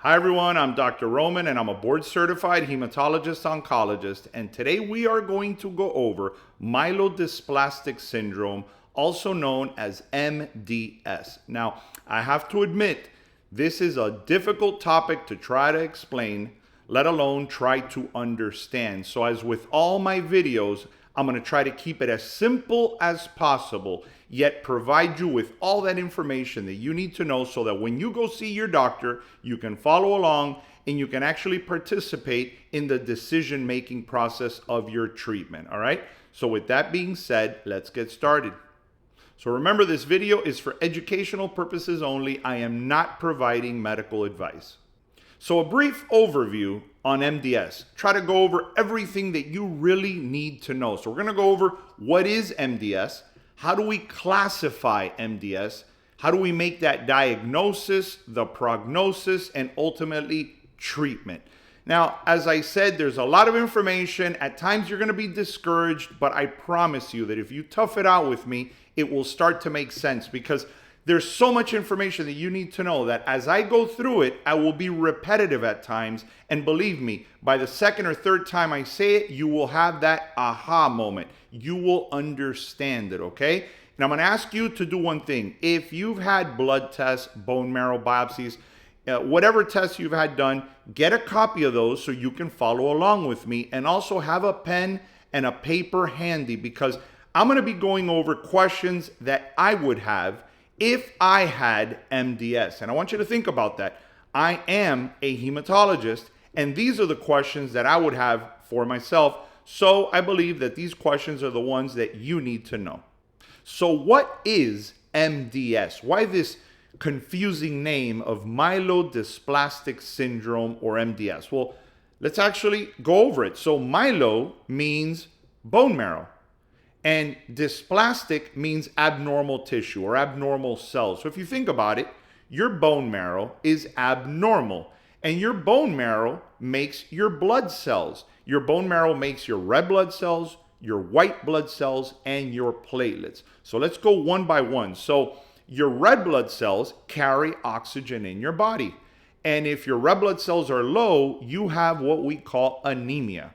Hi everyone, I'm Dr. Roman and I'm a board certified hematologist oncologist, and today we are going to go over myelodysplastic syndrome, also known as MDS. Now, I have to admit, this is a difficult topic to try to explain, let alone try to understand. So as with all my videos, I'm going to try to keep it as simple as possible, yet provide you with all that information that you need to know so that when you go see your doctor, you can follow along and you can actually participate in the decision-making process of your treatment, all right? So with that being said, let's get started. So remember, this video is for educational purposes only. I am not providing medical advice. So a brief overview on MDS. Try to go over everything that you really need to know. So we're going to go over what is MDS, how do we classify MDS, how do we make that diagnosis, the prognosis, and ultimately treatment. Now, as I said, there's a lot of information. At times you're going to be discouraged, but I promise you that if you tough it out with me, it will start to make sense, because there's so much information that you need to know that as I go through it, I will be repetitive at times. And believe me, by the second or third time I say it, you will have that aha moment. You will understand it, okay? And I'm going to ask you to do one thing. If you've had blood tests, bone marrow biopsies, whatever tests you've had done, get a copy of those so you can follow along with me, and also have a pen and a paper handy, because I'm going to be going over questions that I would have if I had MDS. And I want you to think about that. I am a hematologist, and these are the questions that I would have for myself. So I believe that these questions are the ones that you need to know. So what is MDS? Why this confusing name of myelodysplastic syndrome, or MDS? Well, let's actually go over it. So myelo means bone marrow, and dysplastic means abnormal tissue or abnormal cells. So if you think about it, your bone marrow is abnormal, and your bone marrow makes your blood cells. Your bone marrow makes your red blood cells, your white blood cells, and your platelets. So let's go one by one. So your red blood cells carry oxygen in your body. And if your red blood cells are low, you have what we call anemia.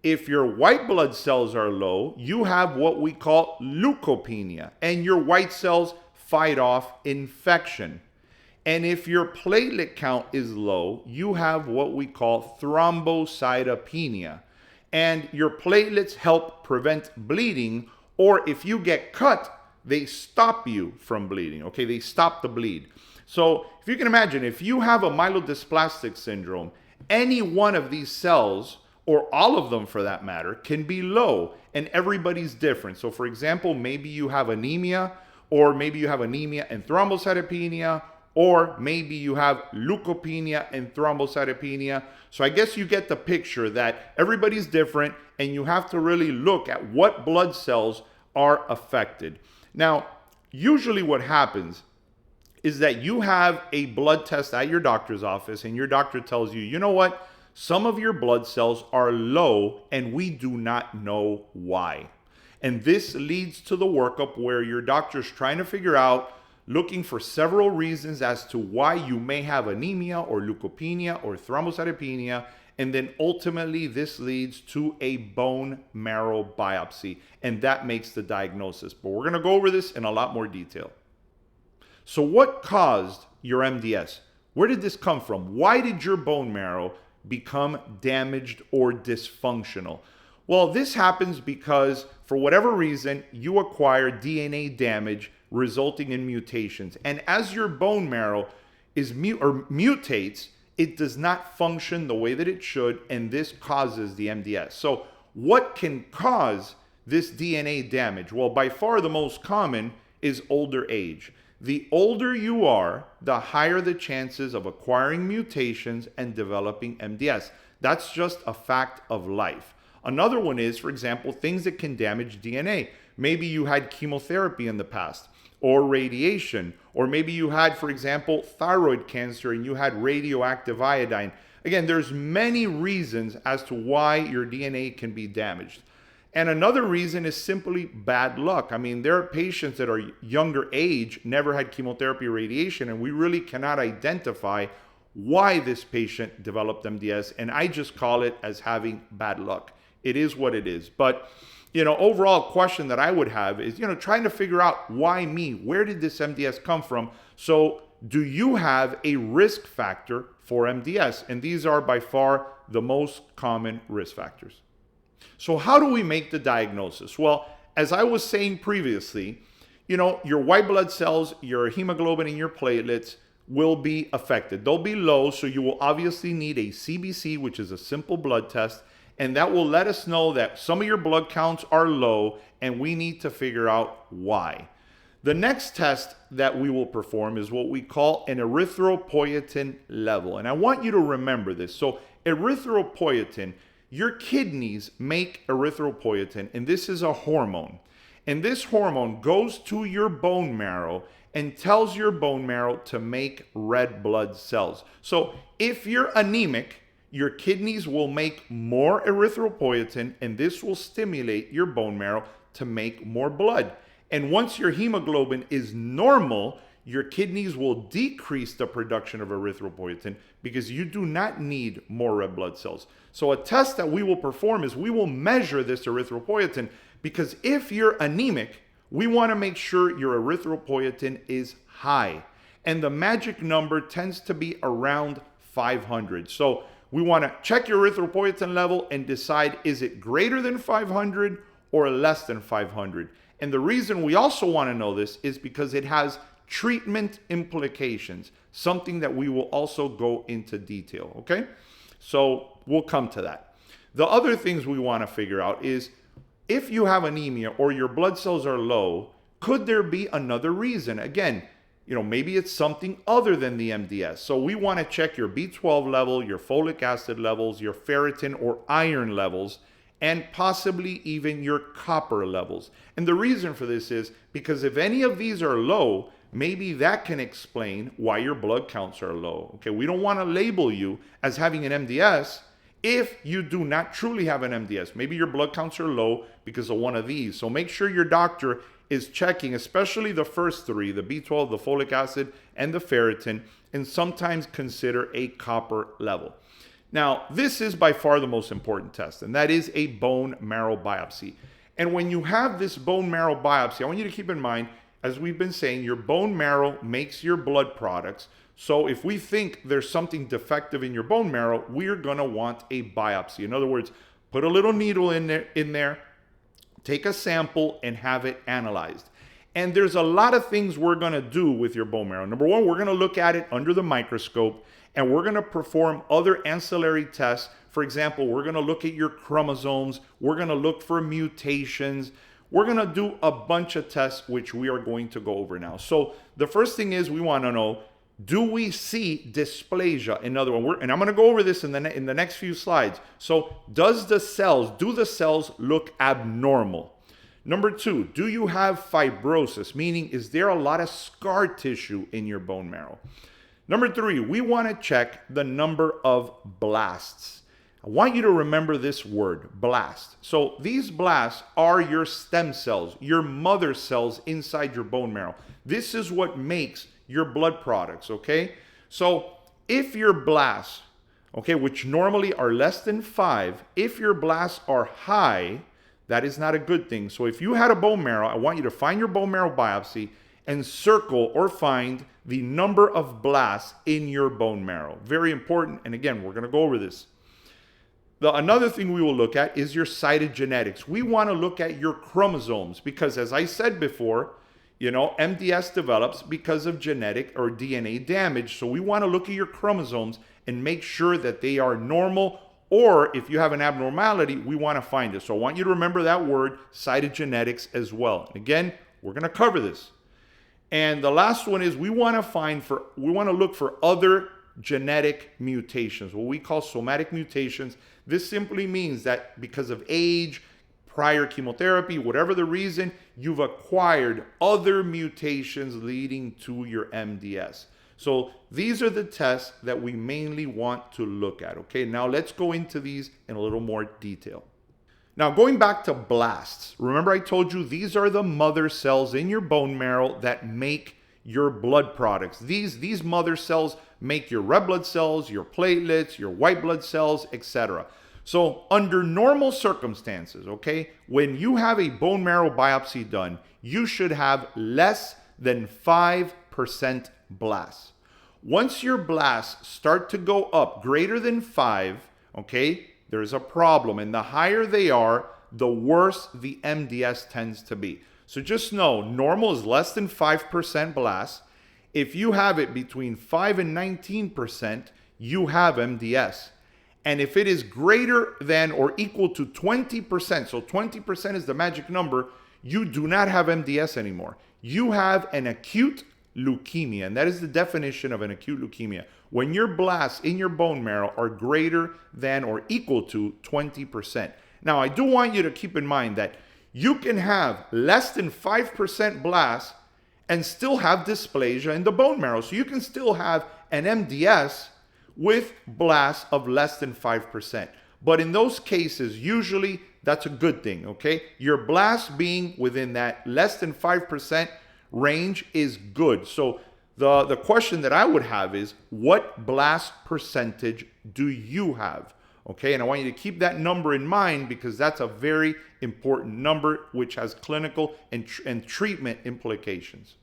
If your white blood cells are low, you have what we call leukopenia, and your white cells fight off infection. And if your platelet count is low, you have what we call thrombocytopenia, and your platelets help prevent bleeding, or if you get cut, they stop you from bleeding, okay? They stop the bleed. So if you can imagine, if you have a myelodysplastic syndrome, any one of these cells, or all of them for that matter, can be low, and everybody's different. So for example, maybe you have anemia, or maybe you have anemia and thrombocytopenia, or maybe you have leukopenia and thrombocytopenia. So I guess you get the picture that everybody's different, and you have to really look at what blood cells are affected. Now, usually what happens is that you have a blood test at your doctor's office, and your doctor tells you, you know what? Some of your blood cells are low, and we do not know why. And this leads to the workup where your doctor's trying to figure out, looking for several reasons as to why you may have anemia or leukopenia or thrombocytopenia, and then ultimately this leads to a bone marrow biopsy, and that makes the diagnosis. But we're going to go over this in a lot more detail. So what caused your MDS? Where did this come from? Why did your bone marrow become damaged or dysfunctional? Well, this happens because for whatever reason, you acquire DNA damage resulting in mutations. And as your bone marrow is mutates, it does not function the way that it should, and this causes the MDS. So what can cause this DNA damage? Well, by far the most common is older age. The older you are, the higher the chances of acquiring mutations and developing MDS. That's just a fact of life. Another one is, for example, things that can damage DNA. Maybe you had chemotherapy in the past, or radiation, or maybe you had, for example, thyroid cancer and you had radioactive iodine. Again, there's many reasons as to why your DNA can be damaged. And another reason is simply bad luck. I mean, there are patients that are younger age, never had chemotherapy or radiation, and we really cannot identify why this patient developed MDS, and I just call it as having bad luck. It is what it is. But, overall question that I would have is, trying to figure out why me? Where did this MDS come from? So do you have a risk factor for MDS? And these are by far the most common risk factors. So how do we make the diagnosis? Well, as I was saying previously, your white blood cells, your hemoglobin, and your platelets will be affected. They'll be low, so you will obviously need a CBC, which is a simple blood test, and that will let us know that some of your blood counts are low, and we need to figure out why. The next test that we will perform is what we call an erythropoietin level, and I want you to remember this. So erythropoietin, your kidneys make erythropoietin, and this is a hormone. And this hormone goes to your bone marrow and tells your bone marrow to make red blood cells. So if you're anemic, your kidneys will make more erythropoietin, and this will stimulate your bone marrow to make more blood. And once your hemoglobin is normal, your kidneys will decrease the production of erythropoietin because you do not need more red blood cells. So a test that we will perform is we will measure this erythropoietin, because if you're anemic, we want to make sure your erythropoietin is high. And the magic number tends to be around 500. So we want to check your erythropoietin level and decide, is it greater than 500 or less than 500? And the reason we also want to know this is because it has treatment implications, something that we will also go into detail, okay? So we'll come to that. The other things we want to figure out is, if you have anemia or your blood cells are low, could there be another reason? Again, maybe it's something other than the MDS. So we want to check your B12 level, your folic acid levels, your ferritin or iron levels, and possibly even your copper levels. And the reason for this is because if any of these are low, maybe that can explain why your blood counts are low. Okay, we don't want to label you as having an MDS if you do not truly have an MDS. Maybe your blood counts are low because of one of these. So make sure your doctor is checking, especially the first three, the B12, the folic acid, and the ferritin, and sometimes consider a copper level. Now, this is by far the most important test, and that is a bone marrow biopsy. And when you have this bone marrow biopsy, I want you to keep in mind, as we've been saying, your bone marrow makes your blood products. So if we think there's something defective in your bone marrow, we're going to want a biopsy. In other words, put a little needle in there, take a sample, and have it analyzed. And there's a lot of things we're going to do with your bone marrow. Number one, we're going to look at it under the microscope, and we're going to perform other ancillary tests. For example, we're going to look at your chromosomes. We're going to look for mutations. We're going to do a bunch of tests, which we are going to go over now. So the first thing is we want to know, do we see dysplasia? In other words, and I'm going to go over this in the next few slides. So do the cells look abnormal? Number two, do you have fibrosis? Meaning, is there a lot of scar tissue in your bone marrow? Number three, we want to check the number of blasts. I want you to remember this word, blast. So these blasts are your stem cells, your mother cells inside your bone marrow. This is what makes your blood products, okay? So if your blasts, okay, which normally are less than 5, if your blasts are high, that is not a good thing. So if you had a bone marrow, I want you to find your bone marrow biopsy and circle or find the number of blasts in your bone marrow. Very important. And again, we're going to go over this. Another thing we will look at is your cytogenetics. We want to look at your chromosomes because, as I said before, MDS develops because of genetic or DNA damage. So we want to look at your chromosomes and make sure that they are normal, or if you have an abnormality, we want to find it. So I want you to remember that word, cytogenetics, as well. Again, we're going to cover this. And the last one is we want to look for other genetic mutations, what we call somatic mutations. This simply means that because of age, prior chemotherapy, whatever the reason, you've acquired other mutations leading to your MDS. So these are the tests that we mainly want to look at. Okay, now let's go into these in a little more detail. Now, going back to blasts, remember I told you these are the mother cells in your bone marrow that make your blood products. These mother cells make your red blood cells, your platelets, your white blood cells, etc. So under normal circumstances, okay, when you have a bone marrow biopsy done, you should have less than 5% blasts. Once your blasts start to go up greater than 5, okay, there's a problem. And the higher they are, the worse the MDS tends to be. So just know, normal is less than 5% blasts. If you have it between 5 and 19%, you have MDS. And if it is greater than or equal to 20%, so 20% is the magic number, you do not have MDS anymore. You have an acute leukemia, and that is the definition of an acute leukemia. When your blasts in your bone marrow are greater than or equal to 20%. Now, I do want you to keep in mind that you can have less than 5% blasts and still have dysplasia in the bone marrow. So you can still have an MDS with blasts of less than 5%. But in those cases, usually that's a good thing, okay? Your blast being within that less than 5% range is good. So the question that I would have is, what blast percentage do you have? Okay, and I want you to keep that number in mind because that's a very important number which has clinical and treatment implications.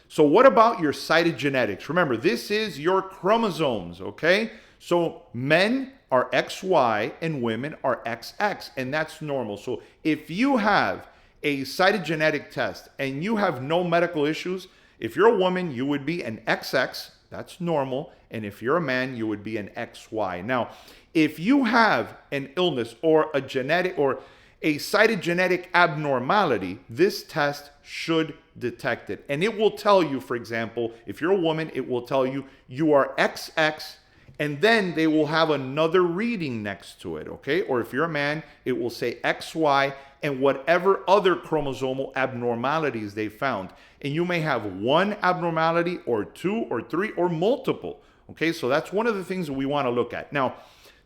So what about your cytogenetics? Remember, this is your chromosomes, okay? So men are XY and women are XX, and that's normal. So if you have a cytogenetic test and you have no medical issues, if you're a woman, you would be an XX, that's normal. And if you're a man, you would be an XY. Now, if you have an illness or a genetic or a cytogenetic abnormality, this test should detect it. And it will tell you, for example, if you're a woman, it will tell you you are XX, and then they will have another reading next to it, okay? Or if you're a man, it will say XY and whatever other chromosomal abnormalities they found. And you may have one abnormality or two or three or multiple, okay? So that's one of the things that we want to look at. Now,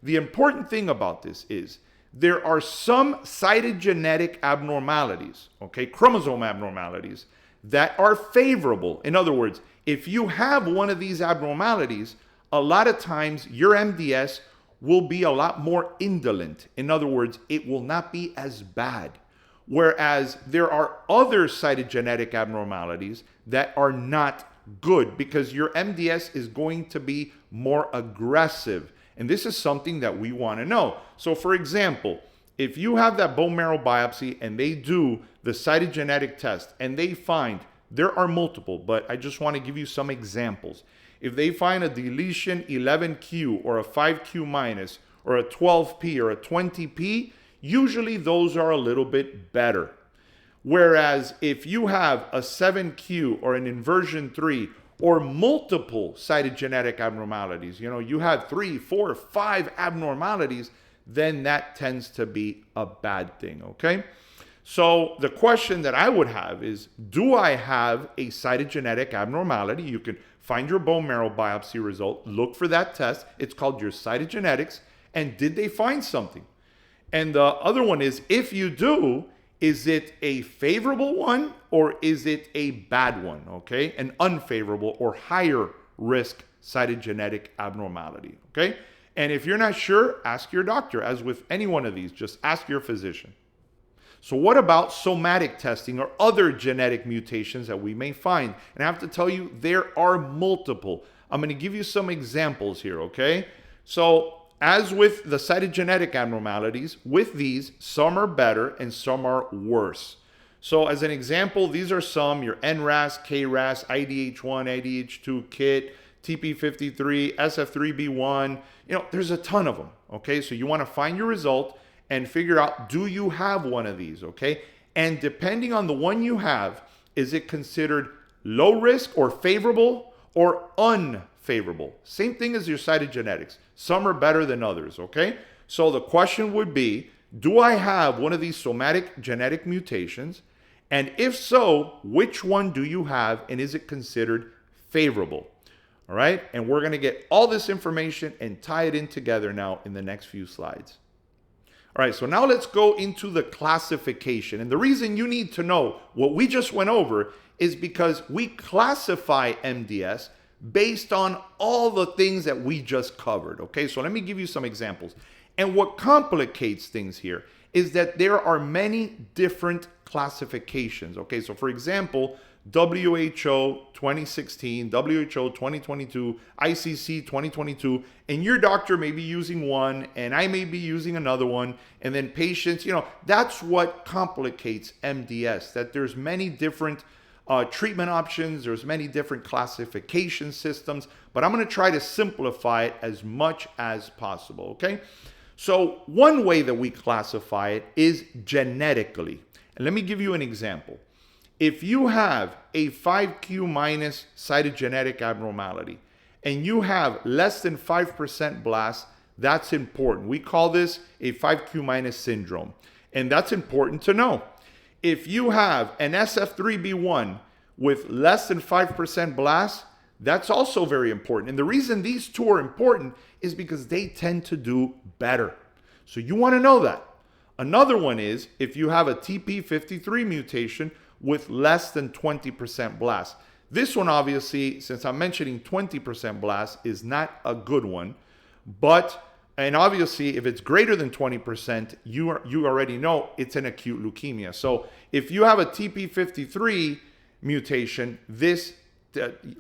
the important thing about this is there are some cytogenetic abnormalities, okay, chromosome abnormalities, that are favorable. In other words, if you have one of these abnormalities, a lot of times your MDS will be a lot more indolent. In other words, it will not be as bad. Whereas there are other cytogenetic abnormalities that are not good because your MDS is going to be more aggressive. And this is something that we want to know. So for example, if you have that bone marrow biopsy and they do the cytogenetic test and they find, there are multiple, but I just want to give you some examples. If they find a deletion 11q or a 5q minus or a 12p or a 20p, usually those are a little bit better. Whereas if you have a 7q or an inversion 3 or multiple cytogenetic abnormalities, you have 3, 4, 5 abnormalities, then that tends to be a bad thing, okay? So the question that I would have is, do I have a cytogenetic abnormality? You can find your bone marrow biopsy result, look for that test. It's called your cytogenetics. And did they find something? And the other one is, if you do, is it a favorable one or is it a bad one, okay? An unfavorable or higher risk cytogenetic abnormality, okay? And if you're not sure, ask your doctor. As with any one of these, just ask your physician. So what about somatic testing or other genetic mutations that we may find? And I have to tell you, there are multiple. I'm going to give you some examples here, okay? So as with the cytogenetic abnormalities, with these, some are better and some are worse. So as an example, these are some, your NRAS, KRAS, IDH1, IDH2, KIT, TP53, SF3B1, there's a ton of them, okay? So you want to find your result and figure out, do you have one of these, okay? And depending on the one you have, is it considered low risk or favorable or unfavorable? Same thing as your cytogenetics. Some are better than others, okay? So the question would be, do I have one of these somatic genetic mutations? And if so, which one do you have and is it considered favorable? All right, and we're going to get all this information and tie it in together now in the next few slides. All right, so now let's go into the classification. And the reason you need to know what we just went over is because we classify MDS based on all the things that we just covered. Okay, so let me give you some examples. And what complicates things here is that there are many different classifications. Okay, so for example, WHO 2016, WHO 2022, ICC 2022, and your doctor may be using one and I may be using another one, and then patients, that's what complicates MDS, that there's many different treatment options, there's many different classification systems, but I'm going to try to simplify it as much as possible, okay? So one way that we classify it is genetically. And let me give you an example. If you have a 5q minus cytogenetic abnormality and you have less than 5% blasts, that's important. We call this a 5q minus syndrome. And that's important to know. If you have an SF3B1 with less than 5% blasts, that's also very important. And the reason these two are important is because they tend to do better. So you want to know that. Another one is if you have a TP53 mutation with less than 20% blast. This one, obviously, since I'm mentioning 20% blast, is not a good one. And obviously, if it's greater than 20%, you already know it's an acute leukemia. So if you have a TP53 mutation,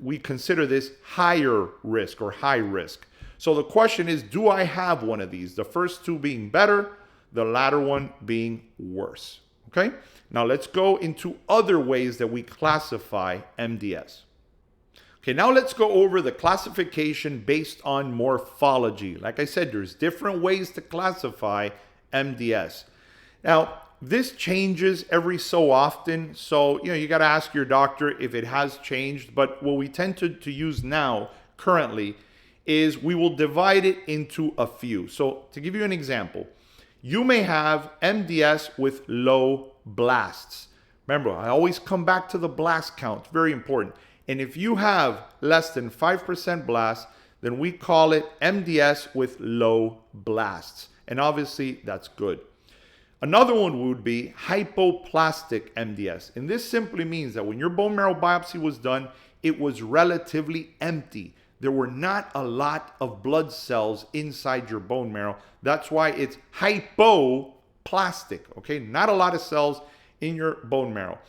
we consider this higher risk or high risk. So the question is, do I have one of these? The first two being better, the latter one being worse. Okay? Now let's go into other ways that we classify MDS. Okay, now let's go over the classification based on morphology. Like I said, there's different ways to classify MDS. Now, this changes every so often, so you got to ask your doctor if it has changed, but what we tend to use now, currently, is we will divide it into a few. So to give you an example, you may have MDS with low blasts. Remember, I always come back to the blast count, very important. And if you have less than 5% blast, then we call it MDS with low blasts. And obviously, that's good. Another one would be hypoplastic MDS. And this simply means that when your bone marrow biopsy was done, it was relatively empty. There were not a lot of blood cells inside your bone marrow. That's why it's hypoplastic, okay? Not a lot of cells in your bone marrow.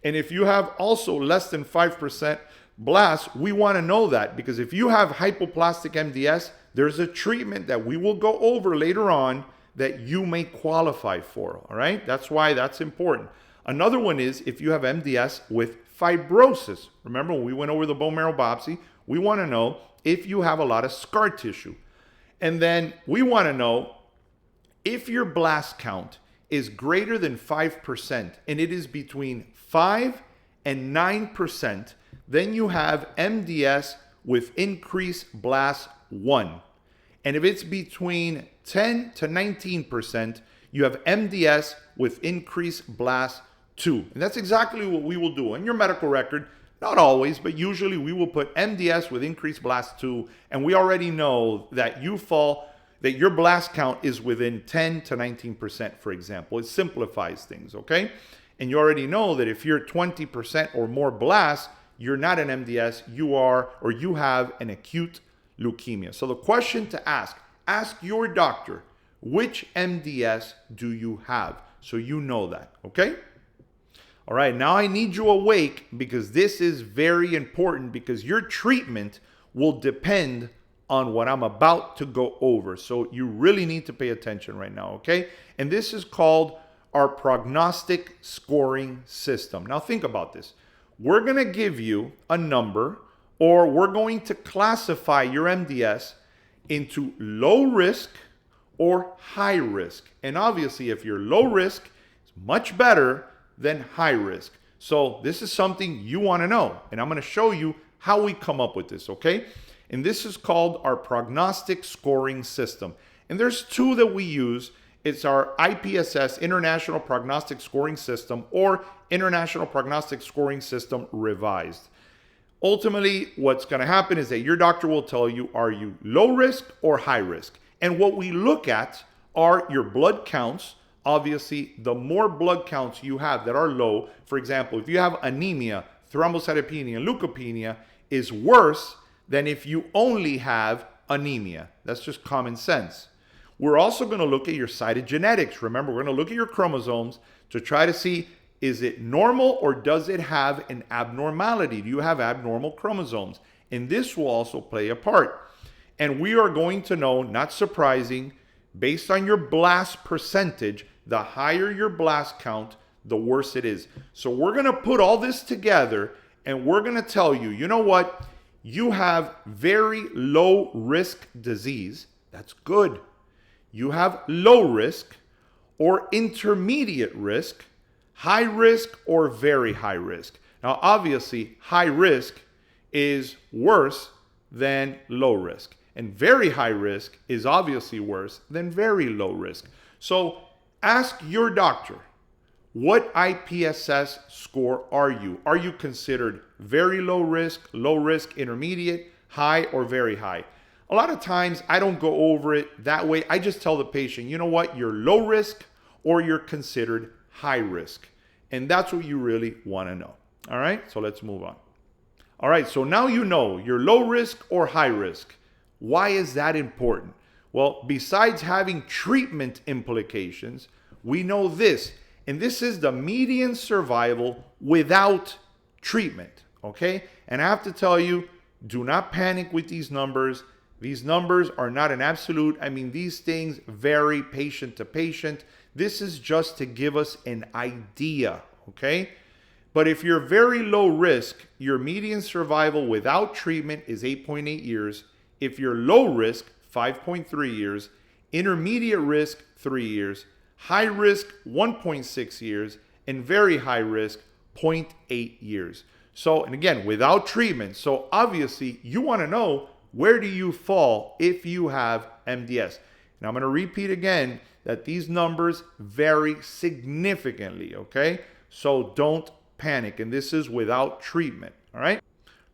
And if you have also less than 5% blast, we want to know that, because if you have hypoplastic MDS, there's a treatment that we will go over later on that you may qualify for, all right? That's why that's important. Another one is if you have MDS with fibrosis. Remember, when we went over the bone marrow biopsy, we want to know if you have a lot of scar tissue. And then we want to know if your blast count is greater than 5% and it is between 5 and 9%, then you have MDS with increased blast 1. And if it's between 10 to 19%, you have MDS with increased blast 2. And that's exactly what we will do on your medical record. Not always, but usually we will put MDS with increased blast 2, and we already know that that your blast count is within 10 to 19%, for example. It simplifies things, okay? And you already know that if you're 20% or more blast, you're not an MDS, you have an acute leukemia. So the question to ask your doctor, which MDS do you have? So you know that, okay? All right, now I need you awake, because this is very important, because your treatment will depend on what I'm about to go over. So you really need to pay attention right now, okay? And this is called our prognostic scoring system. Now think about this. We're going to give you a number, or we're going to classify your MDS into low risk or high risk. And obviously, if you're low risk, it's much better than high risk. So this is something you want to know, and I'm going to show you how we come up with this, okay? And this is called our prognostic scoring system. And there's two that we use. It's our IPSS, International Prognostic Scoring System, or International Prognostic Scoring System Revised. Ultimately, what's going to happen is that your doctor will tell you, are you low risk or high risk? And what we look at are your blood counts. Obviously, the more blood counts you have that are low, for example, if you have anemia, thrombocytopenia, and leukopenia, is worse than if you only have anemia. That's just common sense. We're also going to look at your cytogenetics. Remember, we're going to look at your chromosomes to try to see, is it normal or does it have an abnormality? Do you have abnormal chromosomes? And this will also play a part. And we are going to know, not surprising, based on your blast percentage, the higher your blast count, the worse it is. So we're going to put all this together and we're going to tell you, you know what? You have very low risk disease. That's good. You have low risk or intermediate risk, high risk or very high risk. Now, obviously, high risk is worse than low risk. And very high risk is obviously worse than very low risk. So ask your doctor, what IPSS score are you? Are you considered very low risk, intermediate, high, or very high? A lot of times I don't go over it that way. I just tell the patient, you know what, you're low risk or you're considered high risk. And that's what you really want to know. All right, so let's move on. All right, so now you know you're low risk or high risk. Why is that important? Well, besides having treatment implications, we know this, and this is the median survival without treatment, okay? And I have to tell you, do not panic with these numbers. These numbers are not an absolute. I mean, these things vary patient to patient. This is just to give us an idea, okay? But if you're very low risk, your median survival without treatment is 8.8 years. If you're low risk, 5.3 years. Intermediate risk, 3 years. High risk, 1.6 years. And very high risk, 0.8 years. So, and again, without treatment. So obviously, you want to know, where do you fall if you have MDS? Now, I'm going to repeat again that these numbers vary significantly, okay? So don't panic. And this is without treatment, all right?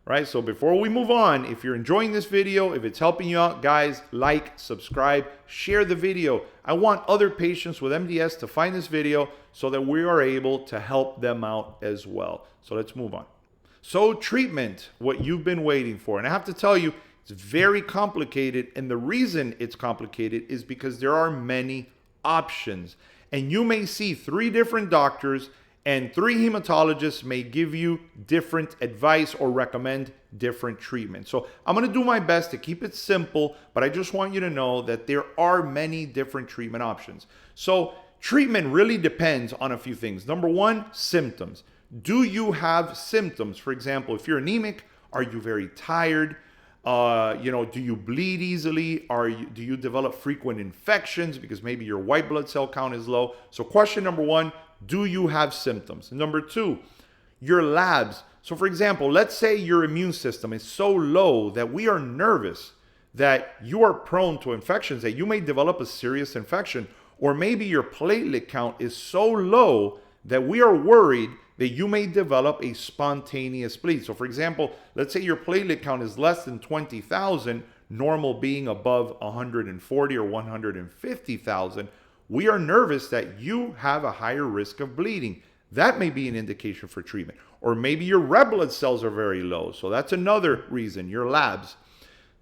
All right, so before we move on, if you're enjoying this video, if it's helping you out, guys, like, subscribe, share the video. I want other patients with MDS to find this video so that we are able to help them out as well. So let's move on. So treatment, what you've been waiting for. And I have to tell you, it's very complicated. And the reason it's complicated is because there are many options. And you may see 3 different doctors and 3 hematologists may give you different advice or recommend different treatments. So I'm going to do my best to keep it simple, but I just want you to know that there are many different treatment options. So treatment really depends on a few things. Number 1, symptoms. Do you have symptoms? For example, if you're anemic, are you very tired? Do you bleed easily? Do you develop frequent infections because maybe your white blood cell count is low? So question number 1, do you have symptoms? Number 2, your labs. So for example, let's say your immune system is so low that we are nervous that you are prone to infections, that you may develop a serious infection, or maybe your platelet count is so low that we are worried that you may develop a spontaneous bleed. So for example, let's say your platelet count is less than 20,000, normal being above 140 or 150,000. We are nervous that you have a higher risk of bleeding. That may be an indication for treatment. Or maybe your red blood cells are very low. So that's another reason, your labs.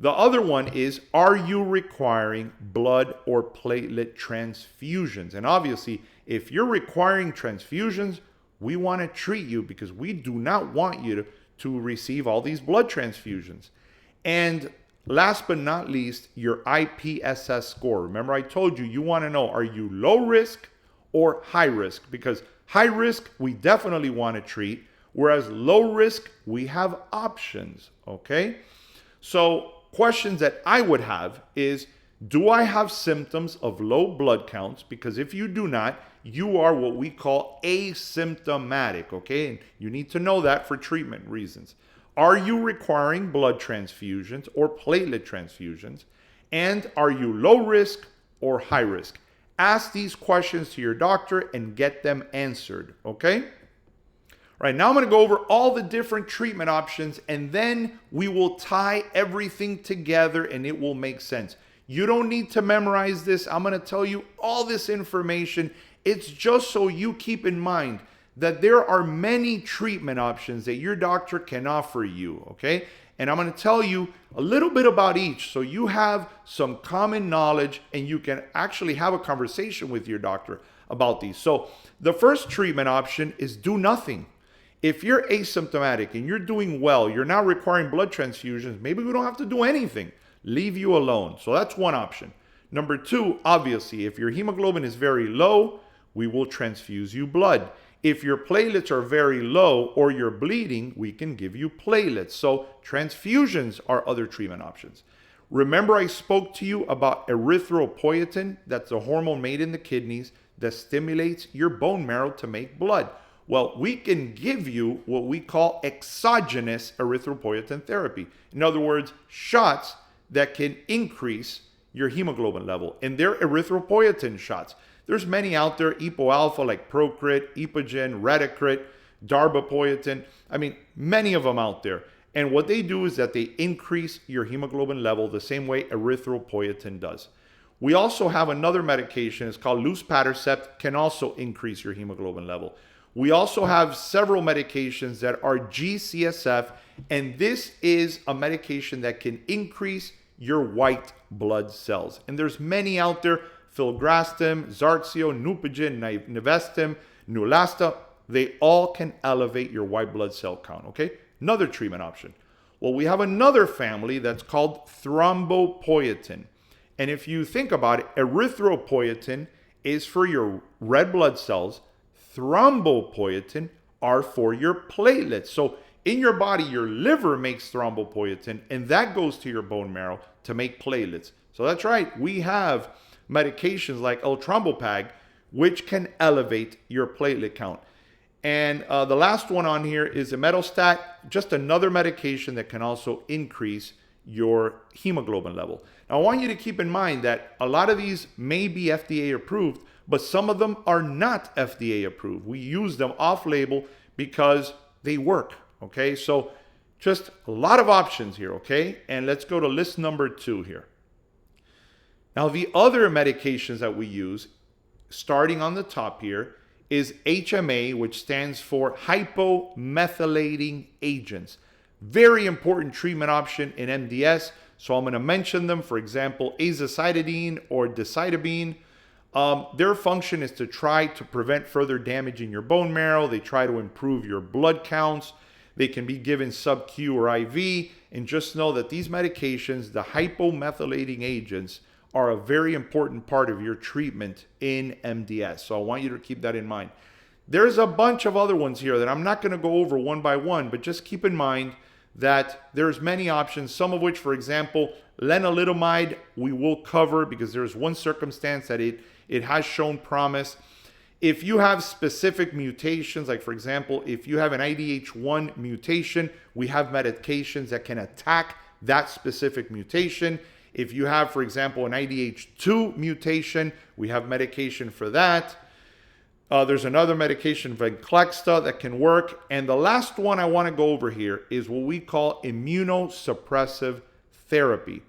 The other one is, are you requiring blood or platelet transfusions? And obviously, if you're requiring transfusions, we want to treat you because we do not want you to receive all these blood transfusions. And last but not least, your IPSS score. Remember, I told you, you want to know, are you low risk or high risk? Because high risk, we definitely want to treat, whereas low risk, we have options, okay? So questions that I would have is, do I have symptoms of low blood counts? Because if you do not, you are what we call asymptomatic, okay? And you need to know that for treatment reasons. Are you requiring blood transfusions or platelet transfusions? And are you low risk or high risk? Ask these questions to your doctor and get them answered, okay? All right, now I'm going to go over all the different treatment options, and then we will tie everything together and it will make sense. You don't need to memorize this. I'm going to tell you all this information. It's just so you keep in mind that there are many treatment options that your doctor can offer you, okay? And I'm going to tell you a little bit about each so you have some common knowledge and you can actually have a conversation with your doctor about these. So the first treatment option is do nothing. If you're asymptomatic and you're doing well, you're not requiring blood transfusions, maybe we don't have to do anything. Leave you alone. So that's one option. Number two, obviously, if your hemoglobin is very low, we will transfuse you blood. If your platelets are very low or you're bleeding, we can give you platelets. So transfusions are other treatment options. Remember I spoke to you about erythropoietin, that's a hormone made in the kidneys that stimulates your bone marrow to make blood. Well, we can give you what we call exogenous erythropoietin therapy. In other words, shots that can increase your hemoglobin level. And they're erythropoietin shots. There's many out there, EPO alpha like Procrit, Epogen, Retacrit, Darbepoetin. I mean, many of them out there. And what they do is that they increase your hemoglobin level the same way erythropoietin does. We also have another medication, it's called luspatercept, can also increase your hemoglobin level. We also have several medications that are GCSF, and this is a medication that can increase your white blood cells. And there's many out there, filgrastim, Zartio, Neupogen, Nivestim, Neulasta, they all can elevate your white blood cell count, okay? Another treatment option. Well, we have another family that's called thrombopoietin. And if you think about it, erythropoietin is for your red blood cells. Thrombopoietin are for your platelets. So in your body, your liver makes thrombopoietin, and that goes to your bone marrow to make platelets. So that's right, we have medications like Eltrombopag, which can elevate your platelet count. And the last one on here is imetelstat, just another medication that can also increase your hemoglobin level. Now, I want you to keep in mind that a lot of these may be FDA approved, but some of them are not FDA approved. We use them off-label because they work, okay? So just a lot of options here, okay? And let's go to list number 2 here. Now, the other medications that we use, starting on the top here, is HMA, which stands for hypomethylating agents. Very important treatment option in MDS. So I'm going to mention them. For example, azacitidine or decitabine. Their function is to try to prevent further damage in your bone marrow. They try to improve your blood counts. They can be given sub-Q or IV. And just know that these medications, the hypomethylating agents, are a very important part of your treatment in MDS. So I want you to keep that in mind. There's a bunch of other ones here that I'm not going to go over one by one, but just keep in mind that there's many options, some of which, for example, lenalidomide, we will cover because there's one circumstance that it has shown promise. If you have specific mutations, like for example, if you have an IDH1 mutation, we have medications that can attack that specific mutation. If you have, for example, an IDH2 mutation, we have medication for that. There's another medication, Venclexta, that can work. And the last one I want to go over here is what we call immunosuppressive therapy.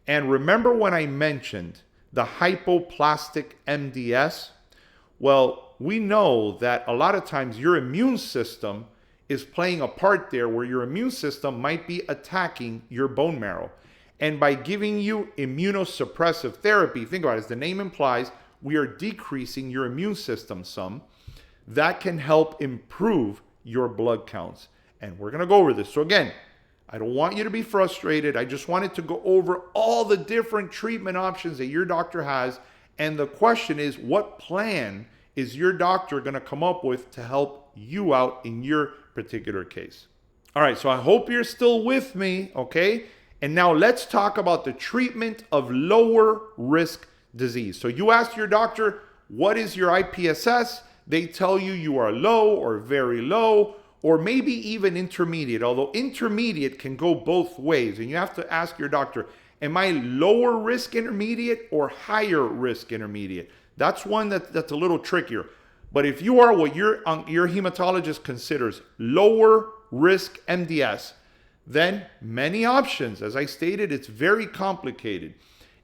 And remember when I mentioned the hypoplastic MDS? Well, we know that a lot of times your immune system is playing a part there where your immune system might be attacking your bone marrow. And by giving you immunosuppressive therapy, think about it, as the name implies, we are decreasing your immune system some. That can help improve your blood counts. And we're going to go over this. So again, I don't want you to be frustrated. I just wanted to go over all the different treatment options that your doctor has. And the question is, what plan is your doctor going to come up with to help you out in your particular case? All right, so I hope you're still with me, okay? And now let's talk about the treatment of lower risk disease. So you ask your doctor, what is your IPSS? They tell you you are low or very low, or maybe even intermediate, although intermediate can go both ways. And you have to ask your doctor, am I lower risk intermediate or higher risk intermediate? That's one that's a little trickier. But if you are what your hematologist considers lower risk MDS, then many options. As I stated, it's very complicated.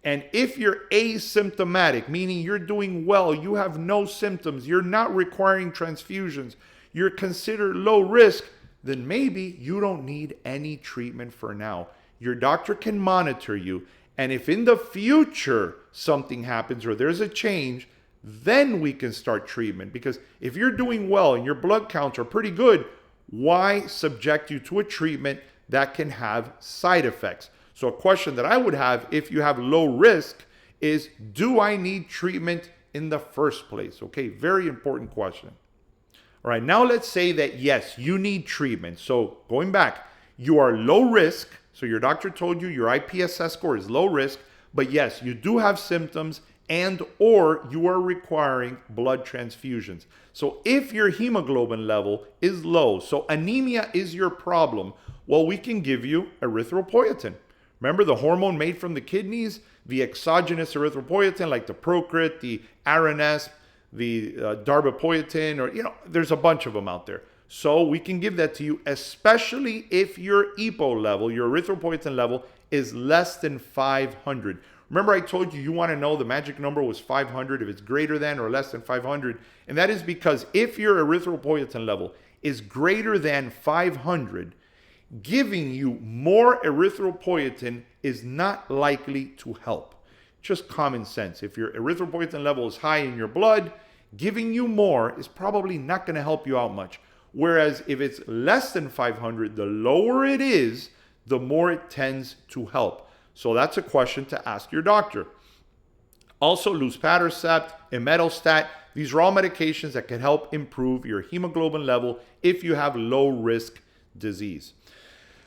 And if you're asymptomatic, meaning you're doing well, you have no symptoms, you're not requiring transfusions, you're considered low risk, then maybe you don't need any treatment for now. Your doctor can monitor you. And if in the future something happens or there's a change, then we can start treatment. Because if you're doing well and your blood counts are pretty good, why subject you to a treatment that can have side effects? So a question that I would have if you have low risk is, do I need treatment in the first place? Okay, very important question. All right, now let's say that yes, you need treatment. So going back, you are low risk. So your doctor told you your IPSS score is low risk, but yes, you do have symptoms and or you are requiring blood transfusions. So if your hemoglobin level is low, so anemia is your problem, well, we can give you erythropoietin. Remember the hormone made from the kidneys, the exogenous erythropoietin like the Procrit, the Aranesp, the darbepoetin, or there's a bunch of them out there. So we can give that to you, especially if your EPO level, your erythropoietin level, is less than 500. Remember I told you want to know the magic number was 500, if it's greater than or less than 500. And that is because if your erythropoietin level is greater than 500, giving you more erythropoietin is not likely to help. Just common sense. If your erythropoietin level is high in your blood, giving you more is probably not going to help you out much. Whereas if it's less than 500, the lower it is, the more it tends to help. So that's a question to ask your doctor. Also, luspatercept, imetelstat, these are all medications that can help improve your hemoglobin level if you have low risk disease.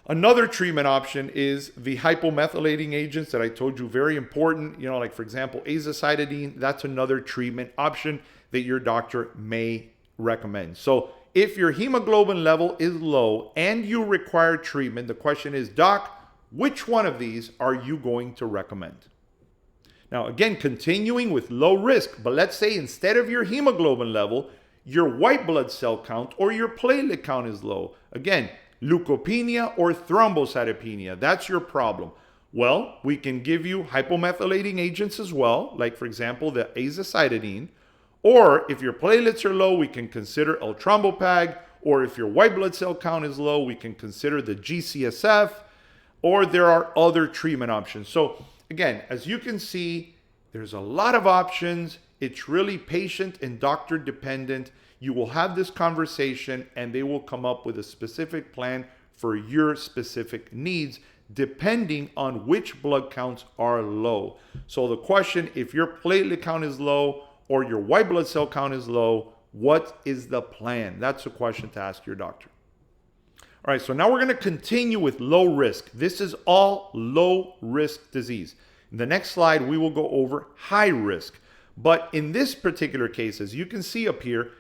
Another treatment option is the hypomethylating agents that I told you, very important. Like for example, azacitidine, that's another treatment option that your doctor may recommend. So if your hemoglobin level is low and you require treatment, the question is, doc, which one of these are you going to recommend? Now, again, continuing with low risk, but let's say instead of your hemoglobin level, your white blood cell count or your platelet count is low. Again, leukopenia or thrombocytopenia, that's your problem. Well, we can give you hypomethylating agents as well, like for example, the azacitidine. Or if your platelets are low, we can consider eltrombopag. Or if your white blood cell count is low, we can consider the GCSF. Or there are other treatment options. So again, as you can see, there's a lot of options. It's really patient and doctor dependent. You will have this conversation and they will come up with a specific plan for your specific needs depending on which blood counts are low. So the question, if your platelet count is low or your white blood cell count is low, what is the plan? That's a question to ask your doctor. All right, so now we're going to continue with low risk. This is all low risk disease. In the next slide, we will go over high risk. But in this particular case, as you can see up here,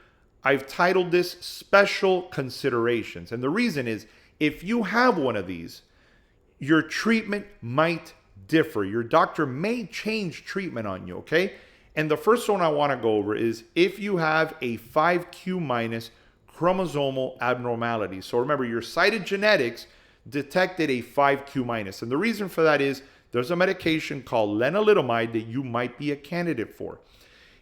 I've titled this special considerations. And the reason is, if you have one of these, your treatment might differ. Your doctor may change treatment on you, okay? And the first one I want to go over is if you have a 5q minus chromosomal abnormality. So remember, your cytogenetics detected a 5q minus. And the reason for that is there's a medication called lenalidomide that you might be a candidate for.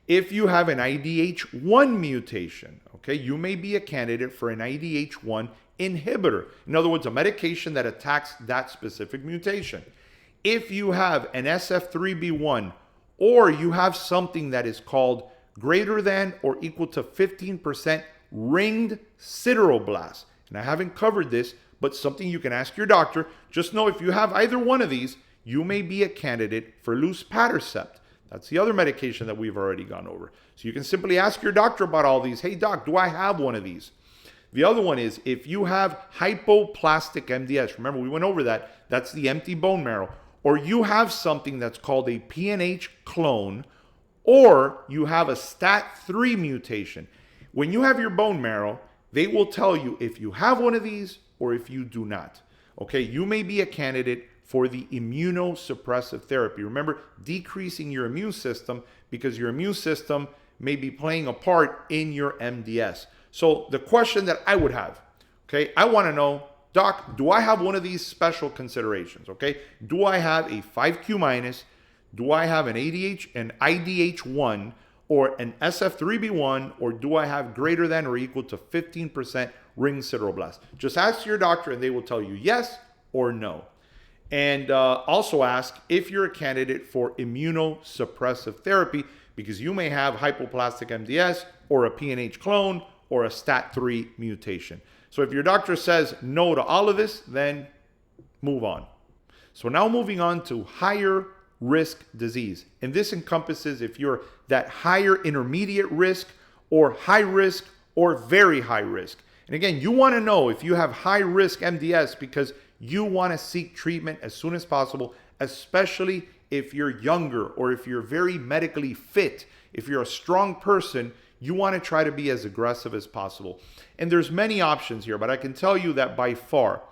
If you have an IDH1 mutation, okay, you may be a candidate for an IDH1 inhibitor. In other words, a medication that attacks that specific mutation. If you have an SF3B1 or you have something that is called greater than or equal to 15% ringed sideroblast, and I haven't covered this, but something you can ask your doctor, just know if you have either one of these, you may be a candidate for luspatercept. That's the other medication that we've already gone over. So you can simply ask your doctor about all these. Hey, doc, do I have one of these? The other one is if you have hypoplastic MDS. Remember, we went over that. That's the empty bone marrow. Or you have something that's called a PNH clone, or you have a STAT3 mutation. When you have your bone marrow, they will tell you if you have one of these or if you do not. Okay, you may be a candidate for the immunosuppressive therapy. Remember, decreasing your immune system because your immune system may be playing a part in your MDS. So the question that I would have, okay, I want to know, doc, do I have one of these special considerations, okay? Do I have a 5q minus? Do I have an IDH1 or an SF3B1, or do I have greater than or equal to 15% ring sideroblast? Just ask your doctor and they will tell you yes or no. And also ask if you're a candidate for immunosuppressive therapy, because you may have hypoplastic MDS or a PNH clone or a STAT3 mutation. So if your doctor says no to all of this, then move on. So now moving on to higher risk disease. And this encompasses if you're that higher intermediate risk or high risk or very high risk. And again, you want to know if you have high risk MDS because you want to seek treatment as soon as possible, especially if you're younger or if you're very medically fit. If you're a strong person, you want to try to be as aggressive as possible. And there's many options here, but I can tell you that by far,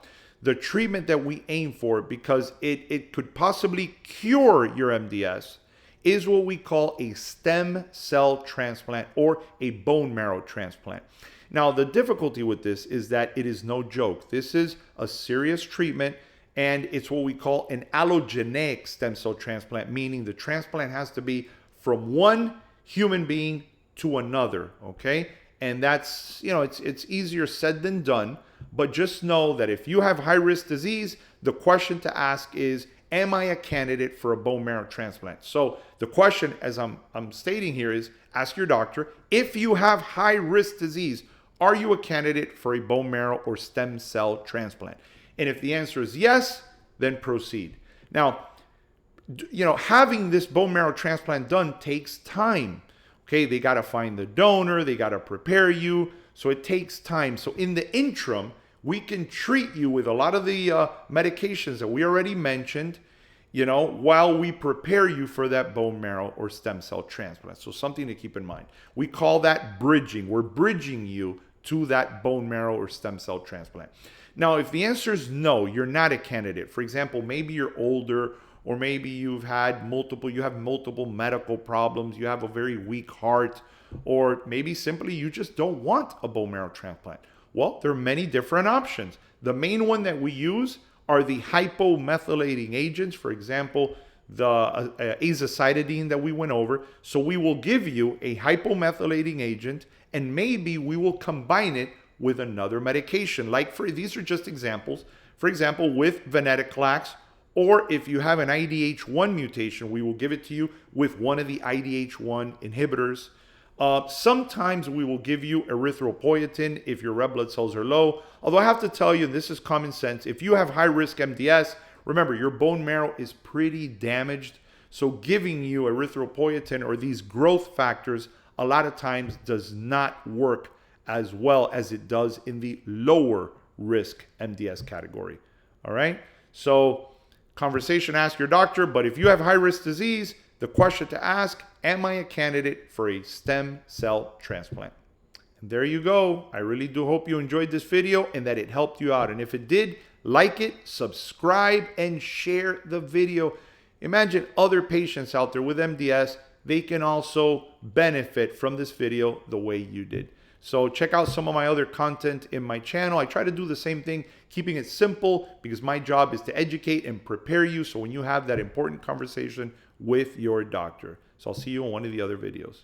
the treatment that we aim for, because it could possibly cure your MDS, is what we call a stem cell transplant or a bone marrow transplant. Now, the difficulty with this is that it is no joke. This is a serious treatment, and it's what we call an allogeneic stem cell transplant, meaning the transplant has to be from one human being to another, okay? And that's, it's easier said than done, but just know that if you have high-risk disease, the question to ask is, am I a candidate for a bone marrow transplant? So the question, as I'm stating here, is ask your doctor, if you have high-risk disease, are you a candidate for a bone marrow or stem cell transplant? And if the answer is yes, then proceed. Now, having this bone marrow transplant done takes time. Okay, they got to find the donor, they got to prepare you, so it takes time. So in the interim, we can treat you with a lot of the medications that we already mentioned, while we prepare you for that bone marrow or stem cell transplant. So something to keep in mind. We call that bridging. We're bridging you to that bone marrow or stem cell transplant. Now, if the answer is no, you're not a candidate. For example, maybe you're older, or maybe you have multiple medical problems, you have a very weak heart, or maybe simply you just don't want a bone marrow transplant. Well, there are many different options. The main one that we use are the hypomethylating agents, for example, the azacitidine that we went over. So we will give you a hypomethylating agent, and maybe we will combine it with another medication. These are just examples. For example, with venetoclax, or if you have an IDH1 mutation, we will give it to you with one of the IDH1 inhibitors. Sometimes we will give you erythropoietin if your red blood cells are low. Although I have to tell you, this is common sense. If you have high-risk MDS, remember, your bone marrow is pretty damaged. So giving you erythropoietin or these growth factors a lot of times does not work as well as it does in the lower risk MDS category. All right? So conversation, ask your doctor, but if you have high-risk disease, the question to ask, am I a candidate for a stem cell transplant? And there you go. I really do hope you enjoyed this video and that it helped you out. And if it did, like it, subscribe, and share the video. Imagine other patients out there with MDS, they can also benefit from this video the way you did. So check out some of my other content in my channel. I try to do the same thing, keeping it simple, because my job is to educate and prepare you so when you have that important conversation with your doctor. So I'll see you in one of the other videos.